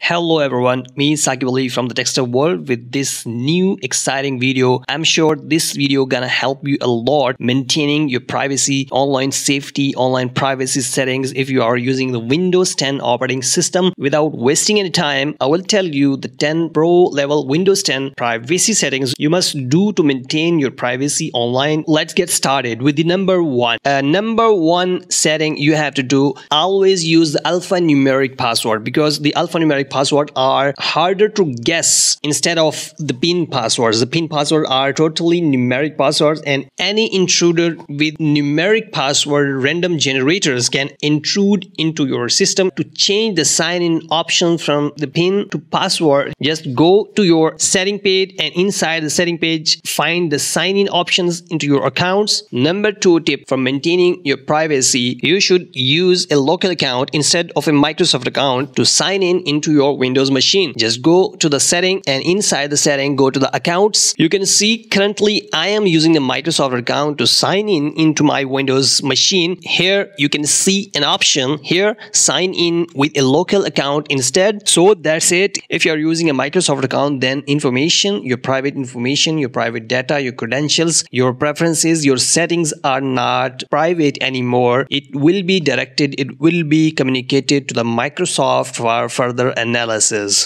Hello everyone, me Sakib Ali from the Textile World with this new exciting video. I'm sure this video gonna help you a lot maintaining your privacy, online safety, online privacy settings if you are using the Windows 10 operating system. Without wasting any time, I will tell you the 10 Pro level Windows 10 privacy settings you must do to maintain your privacy online. Let's get started with the number one. Number one setting you have to do, always use the alphanumeric password, because the alphanumeric passwords are harder to guess instead of the PIN passwords. The PIN passwords are totally numeric passwords, and any intruder with numeric password random generators can intrude into your system. To change the sign-in option from the PIN to password, just go to your setting page, and inside the setting page find the sign-in options into your accounts. Number two tip for maintaining your privacy, you should use a local account instead of a Microsoft account to sign in into your Windows machine. Just go to the setting, and inside the setting go to the accounts. You can see currently I am using the Microsoft account to sign in into my Windows machine. Here you can see an option here, sign in with a local account instead. So that's it. If you are using a Microsoft account, then information, your private data, your credentials, your preferences, your settings are not private anymore. It will be directed, it will be communicated to the Microsoft for further analysis.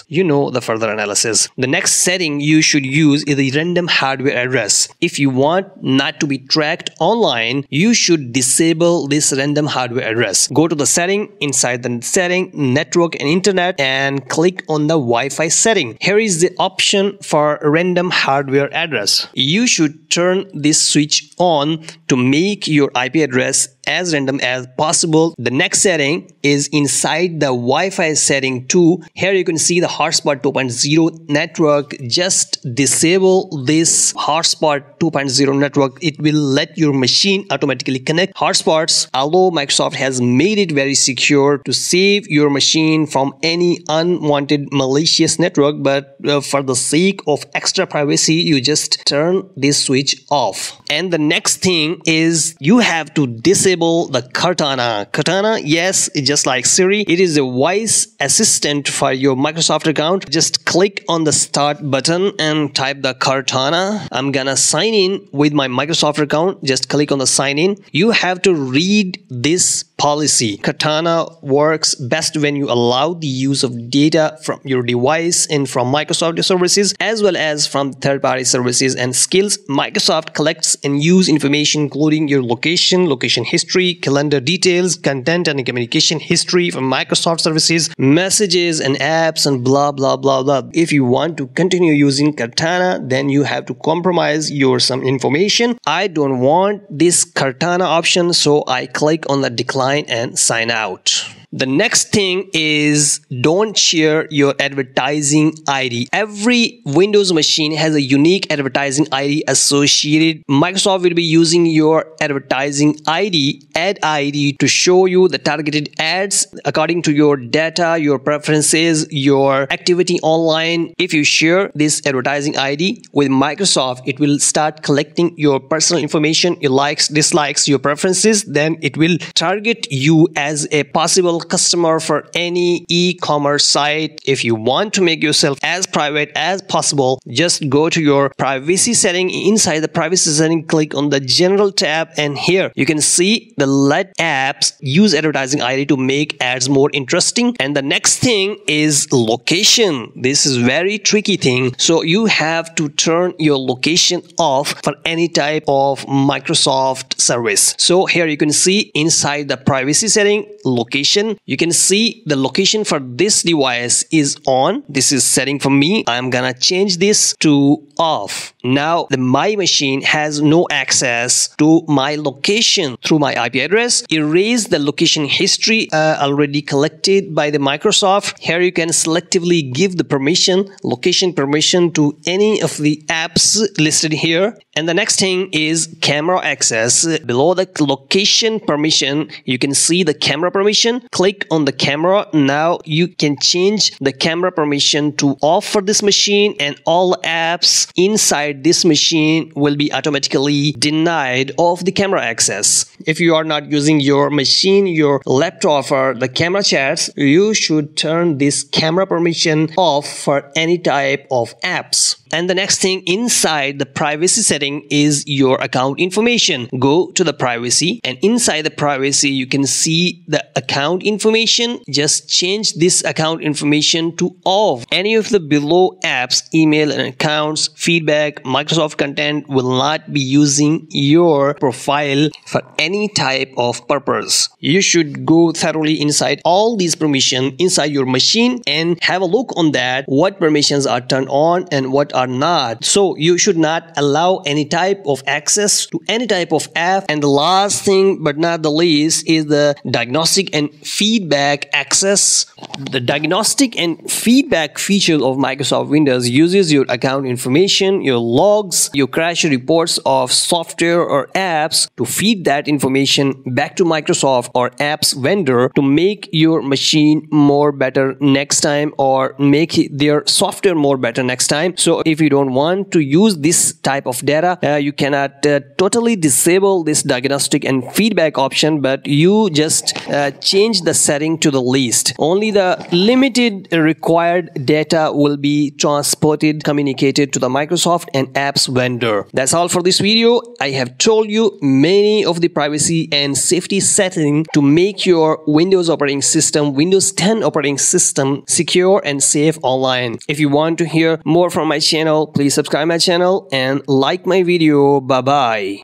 You know the further analysis. The next setting you should use is the random hardware address. If you want not to be tracked online, you should disable this random hardware address. Go to the setting, inside the setting, network and internet, and click on the Wi-Fi setting. Here is the option for random hardware address. You should turn this switch on to make your IP address as random as possible. The next setting is inside the Wi-Fi setting too. Here you can see the Hotspot 2.0 network. Just disable this Hotspot 2.0 network. It will let your machine automatically connect. Hotspots, although Microsoft has made it very secure to save your machine from any unwanted malicious network, but for the sake of extra privacy, you just turn this switch off. And the next thing is you have to disable the Cortana. Cortana, yes, just like Siri, it is a voice assistant for your Microsoft account. Just click on the start button and type the Cortana. I'm gonna sign in with my Microsoft account. Just click on the sign in. You have to read this policy. Cortana works best when you allow the use of data from your device and from Microsoft services, as well as from third-party services and skills. Microsoft collects and use information including your location history, calendar details, content and communication history from Microsoft services, messages and apps, and blah blah blah blah. If you want to continue using Cortana, then you have to compromise your some information. I don't want this Cortana option, so I click on the decline and sign out. The next thing is don't share your advertising ID. Every Windows machine has a unique advertising ID associated. Microsoft will be using your advertising ID, ad ID, to show you the targeted ads according to your data, your preferences, your activity online. If you share this advertising ID with Microsoft, it will start collecting your personal information, your likes, dislikes, your preferences. Then it will target you as a possible customer for any e-commerce site. If you want to make yourself as private as possible, just go to your privacy setting. Inside the privacy setting, click on the general tab, and here you can see the let apps use advertising ID to make ads more interesting. And the next thing is location. This is very tricky thing, so you have to turn your location off for any type of Microsoft service. So here you can see inside the privacy setting, location, you can see the location for this device is on. This is setting for me. I'm gonna change this to off. Now my machine has no access to my location through my IP address. Erase the location history already collected by the Microsoft. Here you can selectively give the permission, location permission, to any of the apps listed here. And the next thing is camera access. Below the location permission, you can see the camera permission. Click on the camera. Now you can change the camera permission to off for this machine, and all apps inside this machine will be automatically denied of the camera access. if you are not using your machine, your laptop for the camera chats, you should turn this camera permission off for any type of apps. And the next thing inside the privacy setting is your account information. Go to the privacy, and inside the privacy you can see the account information. Just change this account information to off. Any of the below apps, email and accounts, feedback, Microsoft content will not be using your profile for any type of purpose. You should go thoroughly inside all these permissions inside your machine and have a look on that, what permissions are turned on and what are not. So you should not allow any type of access to any type of app. And the last thing but not the least is the diagnostic and feedback access. The diagnostic and feedback feature of Microsoft Windows uses your account information, your logs, your crash reports of software or apps to feed that information back to Microsoft or apps vendor to make your machine more better next time, or make their software more better next time. So if you don't want to use this type of data, you cannot totally disable this diagnostic and feedback option, but you just change the setting to the least. Only the limited required data will be transported, communicated to the Microsoft and apps vendor. That's all for this video. I have told you many of the privacy and safety settings to make your Windows operating system, Windows 10 operating system, secure and safe online. If you want to hear more from my channel, please subscribe my channel and like my video. Bye bye.